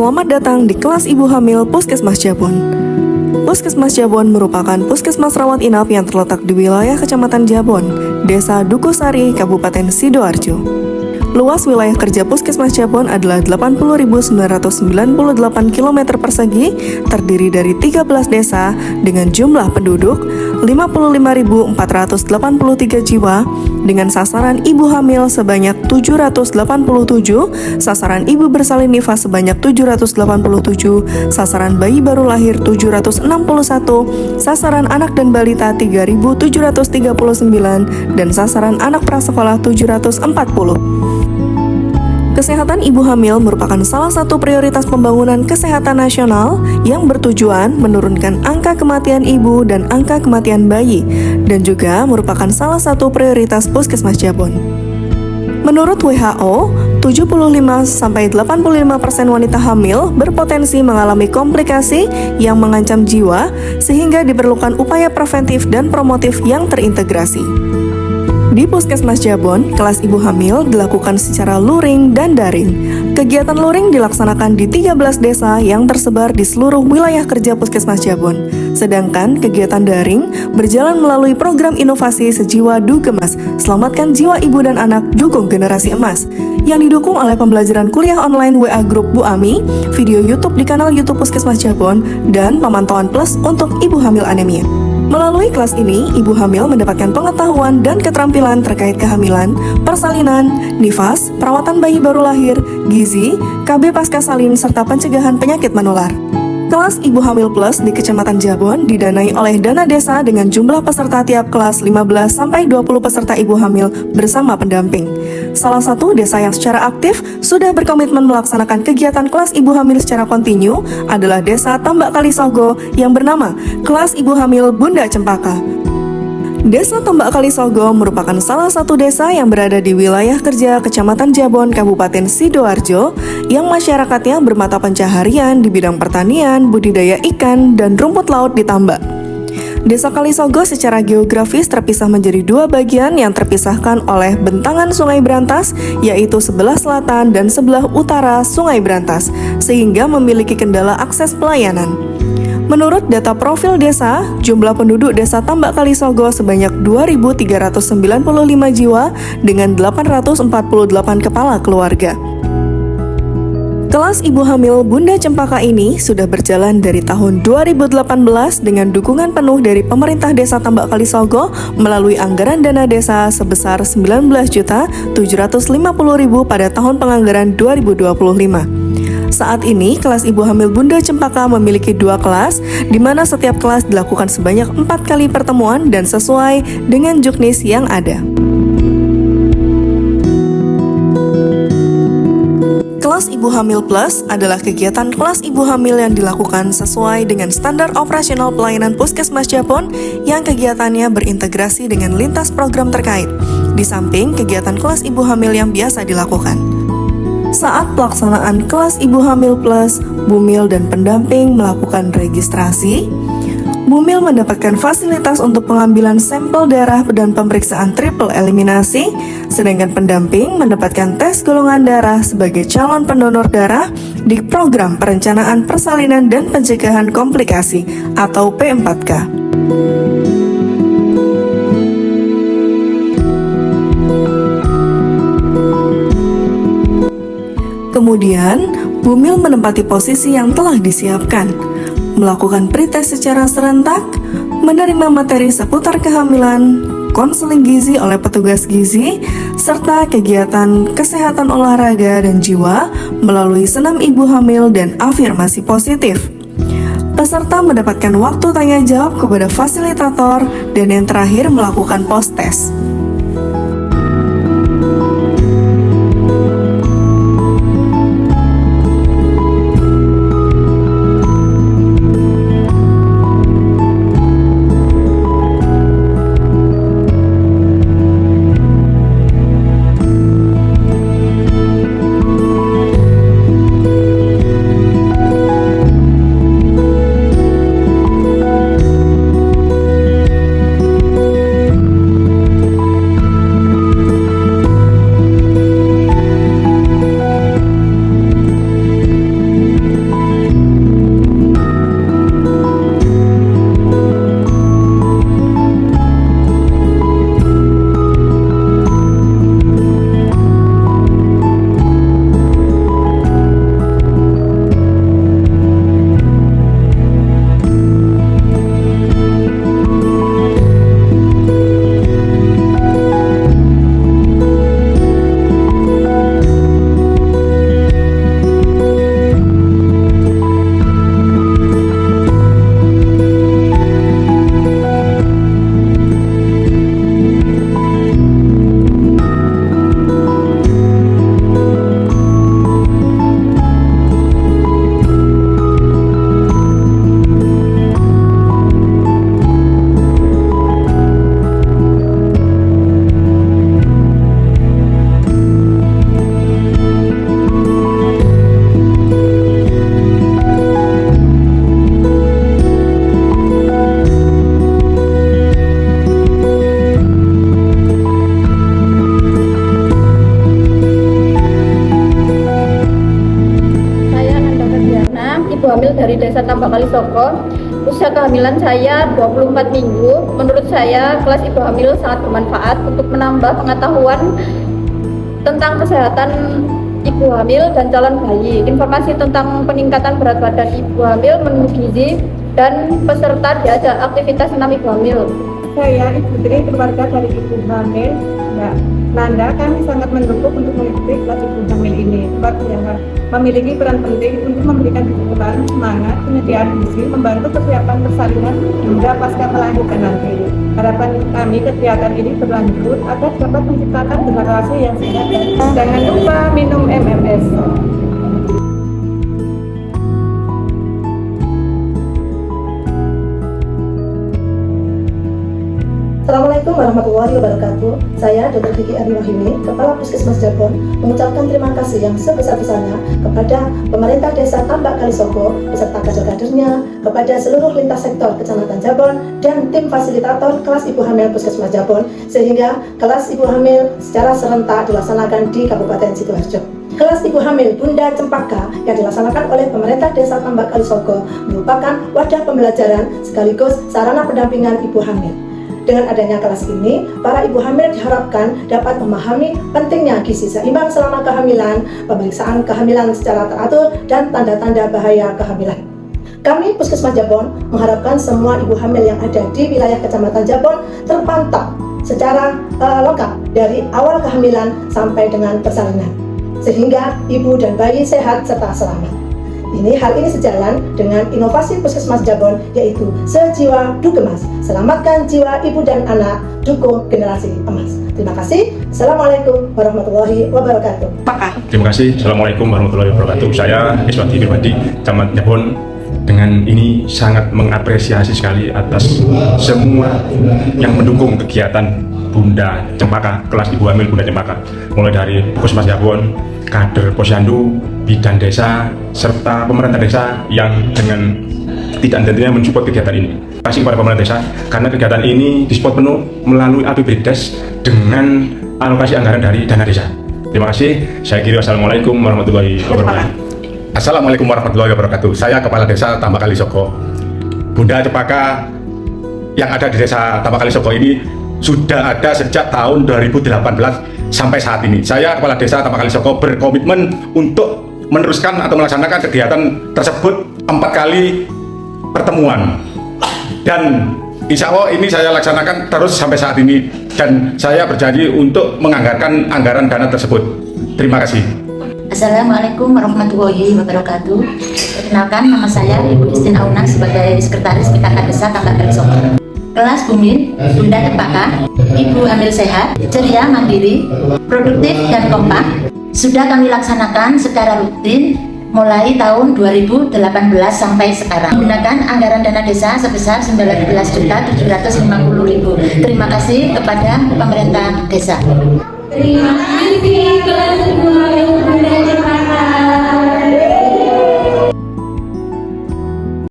Selamat datang di kelas Ibu Hamil Puskesmas Jabon. Puskesmas Jabon merupakan puskesmas rawat inap yang terletak di wilayah Kecamatan Jabon, Desa Dukusari, Kabupaten Sidoarjo. Luas wilayah kerja Puskesmas Jabon adalah 80.998 km persegi, terdiri dari 13 desa dengan jumlah penduduk 55.483 jiwa, dengan sasaran ibu hamil sebanyak 787, sasaran ibu bersalin nifas sebanyak 787, sasaran bayi baru lahir 761, sasaran anak dan balita 3.739, dan sasaran anak prasekolah 740. Kesehatan ibu hamil merupakan salah satu prioritas pembangunan kesehatan nasional yang bertujuan menurunkan angka kematian ibu dan angka kematian bayi, dan juga merupakan salah satu prioritas Puskesmas Jabon. Menurut WHO, 75-85% wanita hamil berpotensi mengalami komplikasi yang mengancam jiwa, sehingga diperlukan upaya preventif dan promotif yang terintegrasi. Di Puskesmas Jabon, kelas ibu hamil dilakukan secara luring dan daring. Kegiatan luring dilaksanakan di 13 desa yang tersebar di seluruh wilayah kerja Puskesmas Jabon. Sedangkan kegiatan daring berjalan melalui program inovasi Sejiwa Dugemas, Selamatkan Jiwa Ibu dan Anak, Dukung Generasi Emas, yang didukung oleh pembelajaran kuliah online WA Group Bu Ami, video YouTube di kanal YouTube Puskesmas Jabon, dan pemantauan plus untuk ibu hamil anemia. Melalui kelas ini, ibu hamil mendapatkan pengetahuan dan keterampilan terkait kehamilan, persalinan, nifas, perawatan bayi baru lahir, gizi, KB pasca salin, serta pencegahan penyakit menular. Kelas Ibu Hamil Plus di Kecamatan Jabon didanai oleh dana desa dengan jumlah peserta tiap kelas 15-20 peserta ibu hamil bersama pendamping. Salah satu desa yang secara aktif sudah berkomitmen melaksanakan kegiatan kelas ibu hamil secara kontinu adalah Desa Tambak Kalisogo yang bernama Kelas Ibu Hamil Bunda Cempaka. Desa Tambak Kalisogo merupakan salah satu desa yang berada di wilayah kerja Kecamatan Jabon, Kabupaten Sidoarjo, yang masyarakatnya bermata pencaharian di bidang pertanian, budidaya ikan, dan rumput laut di tambak. Desa Kalisogo secara geografis terpisah menjadi dua bagian yang terpisahkan oleh bentangan Sungai Brantas, yaitu sebelah selatan dan sebelah utara Sungai Brantas, sehingga memiliki kendala akses pelayanan. Menurut data profil desa, jumlah penduduk desa Tambak Kalisogo sebanyak 2.395 jiwa dengan 848 kepala keluarga. Kelas Ibu Hamil Bunda Cempaka ini sudah berjalan dari tahun 2018 dengan dukungan penuh dari pemerintah desa Tambak Kalisogo melalui anggaran dana desa sebesar 19.750.000 pada tahun penganggaran 2025. Saat ini, kelas Ibu Hamil Bunda Cempaka memiliki 2 kelas, di mana setiap kelas dilakukan sebanyak 4 kali pertemuan dan sesuai dengan juknis yang ada. Kelas Ibu Hamil Plus adalah kegiatan kelas ibu hamil yang dilakukan sesuai dengan standar operasional pelayanan Puskesmas Jabon yang kegiatannya berintegrasi dengan lintas program terkait, di samping kegiatan kelas ibu hamil yang biasa dilakukan. Saat pelaksanaan kelas Ibu Hamil Plus, Bumil dan pendamping melakukan registrasi. Bumil mendapatkan fasilitas untuk pengambilan sampel darah dan pemeriksaan triple eliminasi, sedangkan pendamping mendapatkan tes golongan darah sebagai calon pendonor darah di program perencanaan persalinan dan pencegahan komplikasi atau P4K. Kemudian, Bumil menempati posisi yang telah disiapkan, melakukan pretest secara serentak, menerima materi seputar kehamilan, konseling gizi oleh petugas gizi, serta kegiatan kesehatan olahraga dan jiwa melalui senam ibu hamil dan afirmasi positif. Peserta mendapatkan waktu tanya jawab kepada fasilitator dan yang terakhir melakukan post-test. Tambak Kalisoko. Usia kehamilan saya 24 minggu. Menurut saya, kelas ibu hamil sangat bermanfaat untuk menambah pengetahuan tentang kesehatan ibu hamil dan calon bayi. Informasi tentang peningkatan berat badan ibu hamil, menu gizi, dan peserta diajak aktivitas senam ibu hamil. Saya Ibu Tri, keluarga dari ibu hamil Mbak Nanda. Kami sangat mendukung untuk mengikuti kelas ibu hamil ini, sebab ya memiliki peran penting untuk memberikan dukungan, semangat, penyediaan gizi, membantu persiapan persalinan hingga pasca melahirkan nanti. Harapan kami kegiatan ini berlanjut agar dapat menciptakan generasi yang sehat dan jangan lupa minum MMS. Assalamualaikum warahmatullahi wabarakatuh. Saya Dr. Kiki Ariwahini, Kepala Puskesmas Jabon, mengucapkan terima kasih yang sebesar-besarnya kepada pemerintah Desa Tambak Kalisoko beserta kader-kadernya, kepada seluruh lintas sektor Kecamatan Jabon, dan tim fasilitator kelas ibu hamil Puskesmas Jabon, sehingga kelas ibu hamil secara serentak dilaksanakan di Kabupaten Sidoarjo. Kelas ibu hamil Bunda Cempaka yang dilaksanakan oleh pemerintah Desa Tambak Kalisoko merupakan wadah pembelajaran sekaligus sarana pendampingan ibu hamil. Dengan adanya kelas ini, para ibu hamil diharapkan dapat memahami pentingnya gizi seimbang selama kehamilan, pemeriksaan kehamilan secara teratur, dan tanda-tanda bahaya kehamilan. Kami Puskesmas Jabon mengharapkan semua ibu hamil yang ada di wilayah Kecamatan Jabon terpantau secara lengkap dari awal kehamilan sampai dengan persalinan, sehingga ibu dan bayi sehat serta selamat. Hal ini sejalan dengan inovasi Puskesmas Jabon, yaitu Sejiwa Dukemas, selamatkan jiwa ibu dan anak, dukung generasi emas. Terima kasih. Assalamualaikum warahmatullahi wabarakatuh. Terima kasih. Assalamualaikum warahmatullahi wabarakatuh. Saya Iswati Firmadi, Camat Jabon. Dengan ini sangat mengapresiasi sekali atas semua yang mendukung kegiatan Bunda Cempaka, kelas ibu hamil Bunda Cempaka, mulai dari Puskesmas Jabon, kader Posyandu, bidan desa, serta pemerintah desa yang dengan tidak henti-hentinya mensupport kegiatan ini. Terima kasih kepada pemerintah desa karena kegiatan ini disupport penuh melalui APBDes dengan alokasi anggaran dari dana desa. Terima kasih. Saya kira Assalamualaikum warahmatullahi wabarakatuh. Assalamualaikum warahmatullahi wabarakatuh. Saya Kepala Desa Tambak Kalisoko. Bunda Cempaka yang ada di Desa Tambak Kalisoko ini sudah ada sejak tahun 2018 sampai saat ini. Saya Kepala Desa Tambak Kalisoko berkomitmen untuk meneruskan atau melaksanakan kegiatan tersebut 4 kali pertemuan, dan insya Allah ini saya laksanakan terus sampai saat ini, dan saya berjanji untuk menganggarkan anggaran dana tersebut. Terima kasih. Assalamualaikum warahmatullahi wabarakatuh. Perkenalkan, nama saya Ibu Istin Auna sebagai Sekretaris PKK Desa Tambak Kalisoko. Kelas Bumil Bunda Cempaka, ibu hamil sehat, ceria, mandiri, produktif, dan kompak sudah kami laksanakan secara rutin mulai tahun 2018 sampai sekarang menggunakan anggaran dana desa sebesar 19.750.000. Terima kasih kepada pemerintah desa. Terima kasih kelas ibu hamil